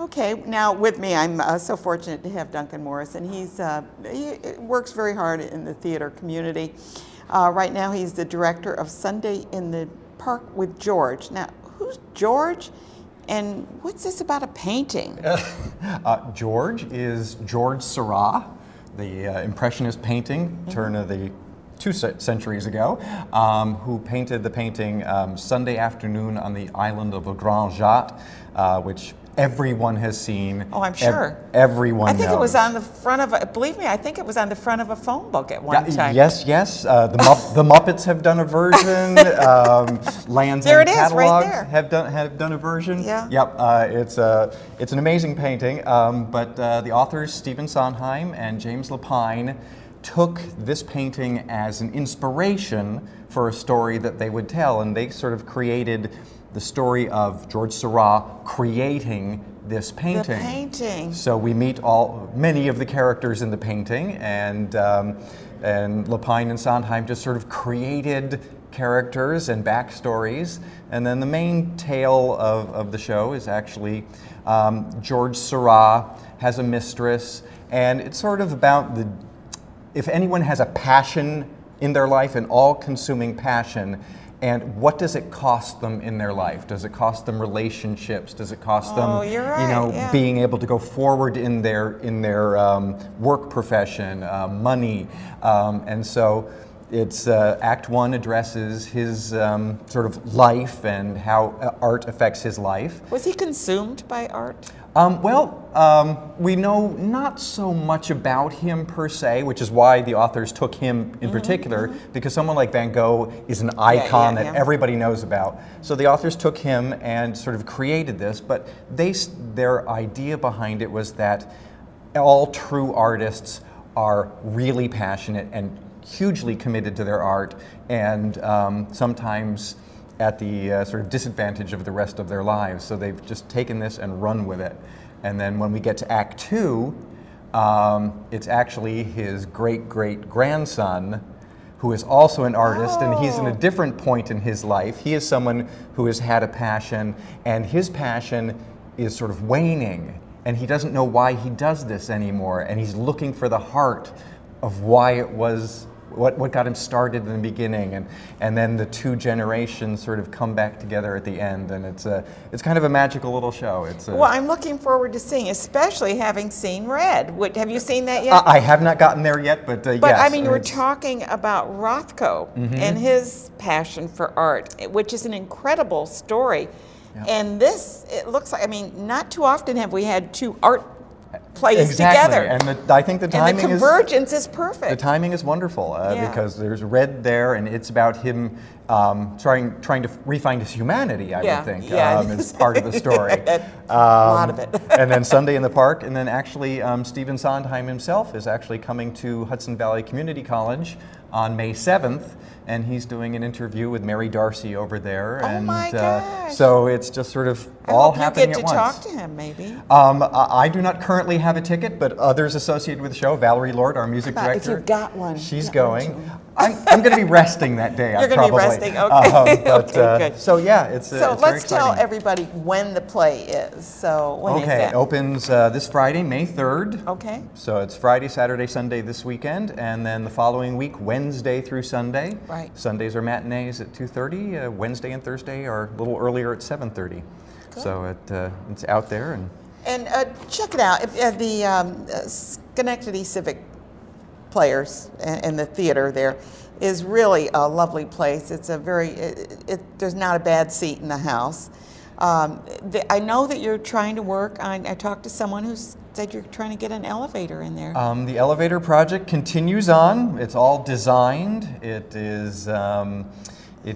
Okay, now with me, I'm so fortunate to have Duncan Morrison. He works very hard in the theater community. Right now, he's the director of Sunday in the Park with George. Now, who's George, and what's this about a painting? George is Georges Seurat, the Impressionist painting, turn of the 2 centuries ago, who painted the painting Sunday afternoon on the island of Grande, Jatte, which everyone has seen. Oh, I'm sure. Everyone knows. I think it was on the front of a, believe me, I think it was on the front of a phone book at one time. Yes. The Muppets have done a version. Lands There End it is, Catalogs right there. have done a version. Yeah. Yep. It's an amazing painting. But the authors Stephen Soundheim and James Lapine took this painting as an inspiration for a story that they would tell, and they sort of created the story of Georges Seurat creating this painting. The painting. So we meet many of the characters in the painting, and Lapine and Sondheim just sort of created characters and backstories. And then the main tale of the show is actually Georges Seurat has a mistress, and it's sort of about if anyone has a passion in their life, an all-consuming passion, and what does it cost them in their life? Does it cost them relationships? Does it cost them, you're right, being able to go forward in their work profession, money? And so it's Act 1 addresses his sort of life and how art affects his life. Was he consumed by art? We know not so much about him per se, which is why the authors took him in particular, because someone like Van Gogh is an icon that everybody knows about. So the authors took him and sort of created this, but their idea behind it was that all true artists are really passionate and hugely committed to their art, and sometimes at the sort of disadvantage of the rest of their lives. So they've just taken this and run with it. And then when we get to Act 2, it's actually his great-great-grandson, who is also an artist, and he's in a different point in his life. He is someone who has had a passion, and his passion is sort of waning, and he doesn't know why he does this anymore, and he's looking for the heart of why it was what got him started in the beginning, and then the two generations sort of come back together at the end, and it's kind of a magical little show. Well, I'm looking forward to seeing, especially having seen Red. Have you seen that yet? I have not gotten there yet, but yes. But I mean, you were talking about Rothko and his passion for art, which is an incredible story. Yeah. And this, it looks like, I mean, not too often have we had two art plays together. And I think the timing and the convergence is perfect. The timing is wonderful because there's Red there, and it's about him trying to refine his humanity, I would think, is part of the story. A lot of it. And then Sunday in the Park, and then actually Stephen Soundheim himself is actually coming to Hudson Valley Community College on May 7th, and he's doing an interview with Mary Darcy over there. Oh my gosh. So it's just sort of all happening at once. I hope you get to talk to him, maybe. I do not currently have a ticket, but others associated with the show, Valerie Lord, our music director. If you've got one. She's going. I'm going to be resting that day. You're going to be resting, okay. Okay, good. So yeah, it's so let's tell everybody when the play is. So when is that? It opens this Friday, May 3rd. Okay. So it's Friday, Saturday, Sunday this weekend, and then the following week, Wednesday through Sunday. Right. Sundays are matinees at 2:30. Wednesday and Thursday are a little earlier at 7:30. So it's out there and check it out. The Schenectady Civic Players and the theater there is really a lovely place. It's a there's not a bad seat in the house. I know that you're trying to work on, I talked to someone who said you're trying to get an elevator in there. The elevator project continues on. It's all designed. It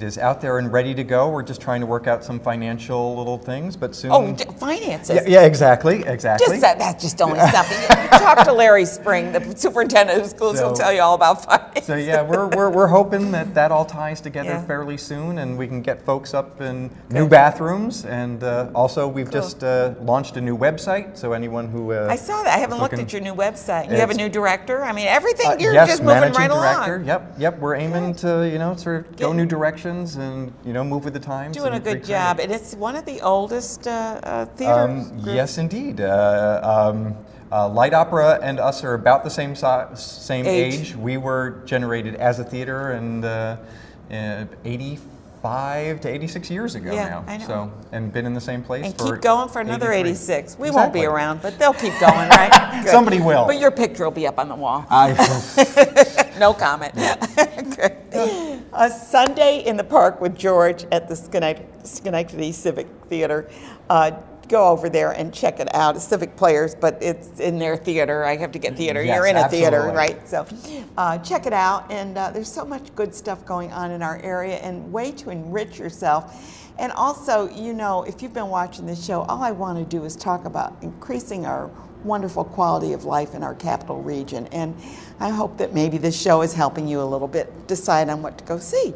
is out there and ready to go. We're just trying to work out some financial little things, but soon... Oh, finances. Yeah, exactly. That's just only something. You talk to Larry Spring, the superintendent of schools, who'll tell you all about finances. So yeah, we're hoping that all ties together fairly soon, and we can get folks up in new bathrooms, and also we've just launched a new website, so anyone who... I saw that. I haven't looked at your new website. You have a new director? I mean, everything, you're just moving right along. Yep, we're aiming to, sort of go new direction. directions and move with the times. Doing a and good recreate. job, and it's one of the oldest theater groups. Yes, indeed. Light Opera and us are about the same age. We were generated as a theater and 85 to 86 years ago now. I know. So, and been in the same place and for keep going for another 83. 86. We Exactly. won't be around, but they'll keep going, right? Good. Somebody will. But your picture will be up on the wall. No comment. A Sunday in the Park with George at the Schenectady Civic Theater. Go over there and check it out. It's Civic Players, but it's in their theater. I have to get theater. Yes, You're in a theater, absolutely. right? So check it out. And there's so much good stuff going on in our area and way to enrich yourself. And also, if you've been watching this show, all I want to do is talk about increasing our wonderful quality of life in our capital region. And I hope that maybe this show is helping you a little bit decide on what to go see.